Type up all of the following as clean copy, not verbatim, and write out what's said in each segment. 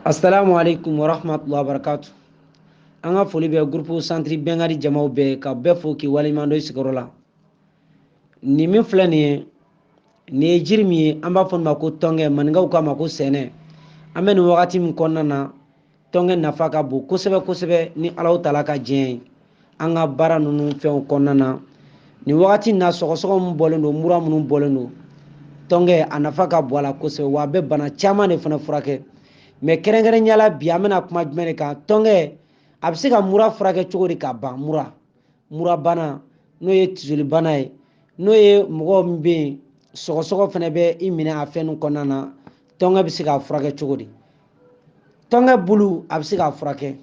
Assalamualaikum warahmatullahi wabarakatuh. An ka foli bɛ groupe centre Bɛnkadi jamaw bɛɛ ka bɛɛ fo k'i waleɲuman dɔn i sigiyɔrɔ la. Nin min filɛ nin ye, nin ye jiri min ye an b'a fɔ nin ma ko tɔngɛ, maninkaw k'a ma ko sɛnɛ. An bɛ nin wagati min kɔnɔna na, tɔngɛ nafa ka bon kosɛbɛ kosɛbɛ ni Alahu Taala ka diɲɛ ye. An ka baara ninnu fɛnw kɔnɔna na, nin wagati in na sɔgɔsɔgɔ min bɔlen don, mura minnu bɔlen don, tɔngɛ a nafa ka bon a la kosɛbɛ wa a bɛ bana caman de fana furakɛ. Mais kɛrɛnkɛrɛnnenya la bi an bɛna kuma jumɛn de kan? Tɔngɛ a bɛ se ka mura furakɛ cogo di ka ban mura bana n'o ye tisoli bana ye, n'o ye mɔgɔ min bɛ yen sɔgɔsɔgɔ fana bɛ i minɛ a fɛn ninnu kɔnɔna na, tɔngɛ bɛ se k'a furakɛ cogo di? Tɔngɛ bulu a bɛ se k'a furakɛ,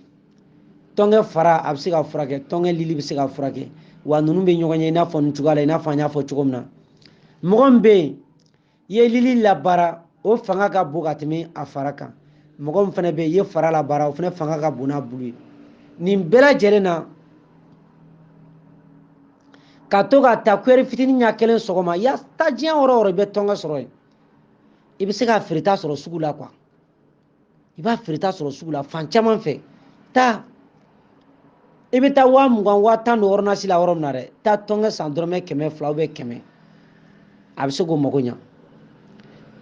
tɔngɛ fara a bɛ se k'a furakɛ, tɔngɛ lili bɛ se k'a furakɛ, wa ninnu bɛ ɲɔgɔn ye i n'a fɔ nin cogoya la, i n'a fɔ an y'a fɔ cogo min na. Mɔgɔ min bɛ yen i ye lili labaara o fanga ka bon ka tɛmɛ a fara kan. Mɔgɔ min fana bɛ yen i ye fara labaara o fana fanga ka bon n'a bulu ye. Nin bɛɛ lajɛlen na ka to ka taa kuyɛri fitinin ɲɛ kelen sɔgɔma, ya taa diɲɛ yɔrɔ o yɔrɔ i bɛ tɔngɛ sɔrɔ yen. I bɛ se ka feereta sɔrɔ sugu la quoi. I b'a feereta sɔrɔ sugu la fan caman fɛ. Taa i bɛ taa 20,000 10,000 don ordonnance la yɔrɔ min na dɛ, taa tɔngɛ san dɔrɔmɛ 100 ou bien 100 a bɛ se k'o mago ɲa.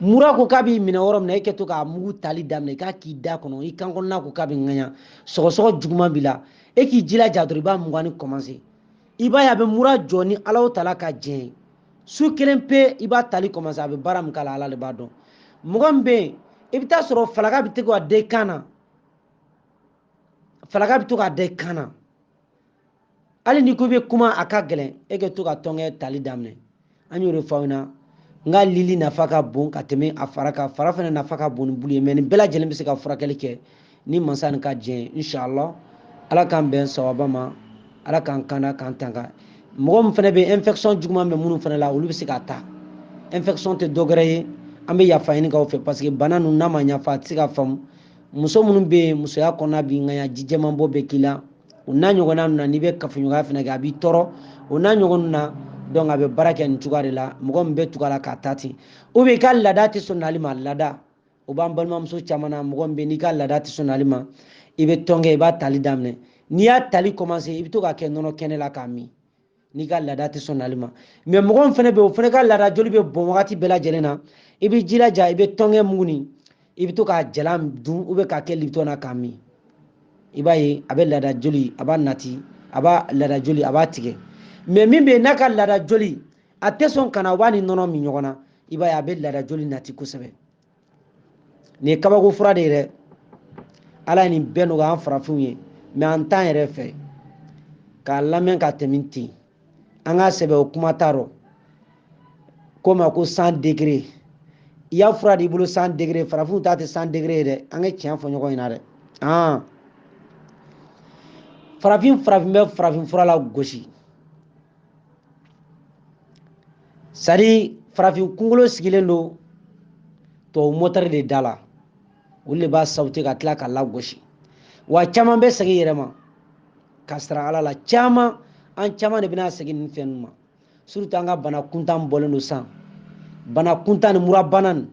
Mura ko k'a b'i minɛ yɔrɔ min na, e kɛ to k'a mugu tali daminɛ, i k'a k'i da kɔnɔ, i kan kɔnɔna ko k'a bɛ ŋaɲa, sɔgɔsɔgɔ juguman b'i la, e k'i jilaja dɔrɔn i b'a mugan ni commencer. I b'a ye a bɛ mura jɔ ni Alahu Taala ka diɲɛ ye. Su kelen pe i b'a tali commencer a bɛ baara min k'a la Ala de b'a dɔn. Mɔgɔ min bɛ yen i bɛ taa sɔrɔ falaka bɛ to ka da i kan na, falaka bɛ to ka da i kan na, hali n'i ko i bɛ kuma a ka gɛlɛn, e kɛ to ka tɔngɛ tali daminɛ. An y'o de fɔ aw ɲɛna. N ka lili nafa ka bon ka tɛmɛ a fara kan, fara fana nafa ka bon ni bulu ye, mais nin bɛɛ lajɛlen bɛ se ka furakɛli kɛ ni masa nin ka diɲɛ ye inshallah. Ala k'an bɛn sawaba ma, Ala k'an kanda k'an tanga. Mɔgɔ min fana bɛ infection juguman bɛ minnu fana la olu bɛ se ka taa. Infection tɛ dɔ wɛrɛ ye, an bɛ yafa ɲini k'aw fɛ parce que bana ninnu n'a ma yafa a tɛ se ka faamu. Muso minnu bɛ yen musoya kɔnɔna b'i ŋaɲa, ji jɛman bɔ bɛ k'i la, o n'a ɲɔgɔnna ninnu na n'i bɛ kafoɲɔgɔnya fana kɛ a b'i tɔɔrɔ, o n'a ɲɔgɔn na donc a bɛ baara kɛ nin cogoya de la. Mɔgɔ min bɛ tugu a la k'a ta ten, ou bien i ka laada tɛ sɔn nali ma, laada o b'an balimamuso caman na, mɔgɔ min bɛ yen n'i ka laada tɛ sɔn nali ma, i bɛ tɔngɛ i b'a tali daminɛ, n'i y'a tali commencer i bɛ to k'a kɛ nɔnɔ kɛnɛ la k'a min n'i ka laada tɛ sɔn nali ma. Mais mɔgɔ min fana bɛ yen o fana ka laada joli bɛ bɔn wagati bɛɛ lajɛlen na, i bɛ jilaja i bɛ tɔngɛ mugu nin i bɛ to k'a jalan dun ou bien k'a kɛ lipton na k'a min, i b'a ye a bɛ laada joli a b'a nati, a b'a laada joli a b'a tigɛ. Mais min bɛ yen n'a ka laada joli a tɛ sɔn ka na, o b'a ni nɔnɔ min ɲɔgɔn na, i b'a ye a bɛ laada joli nati kosɛbɛ. Nin ye kabako fura de ye dɛ. Ala ye nin bɛɛ nɔgɔya an farafinw ye, mais an t'an yɛrɛ fɛ k'a lamɛn ka tɛmɛ ten. An ka sɛbɛn o kuma t'a rɔ ko ma ko 100 degré. I y'a fura d'i bolo 100 degré, farafinw ta tɛ 100 degré ye dɛ. An ka tiɲɛ fɔ ɲɔgɔn ɲɛna dɛ. Farafin bɛ farafin fura la gosi. C'est à dire farafin kunkolo sigilen don tubabu motɛri de da la, olu de b'a sawute ka tila ka lagosi, wa caman bɛ segin i yɛrɛ ma ka sira Ala la. Caman an caman de bɛna segin nin fɛn ninnu ma, surtout an ka bana kuntan bɔlen don san, bana kuntan ni mura bana nin,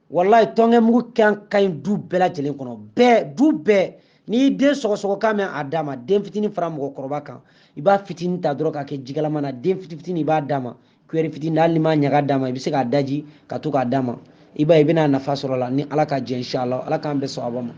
wallahi tɔngɛ mugu ka ɲi du bɛɛ lajɛlen kɔnɔ, bɛɛ du bɛɛ. N'i den sɔgɔsɔgɔ kan mɛn a d'a ma, den fitinin fara mɔgɔkɔrɔba kan, i b'a fitinin ta dɔrɔn k'a kɛ jikalama na, den fitinin i b'a d'a ma, kuyɛri fitinin hali n'i m'a ɲaga d'a ma i bɛ se k'a daji ka to k'a d'a ma, i b'a ye i bɛna nafa sɔrɔ a la ni Ala ka jɛ inshallah. Ala k'an bɛn sawaba ma.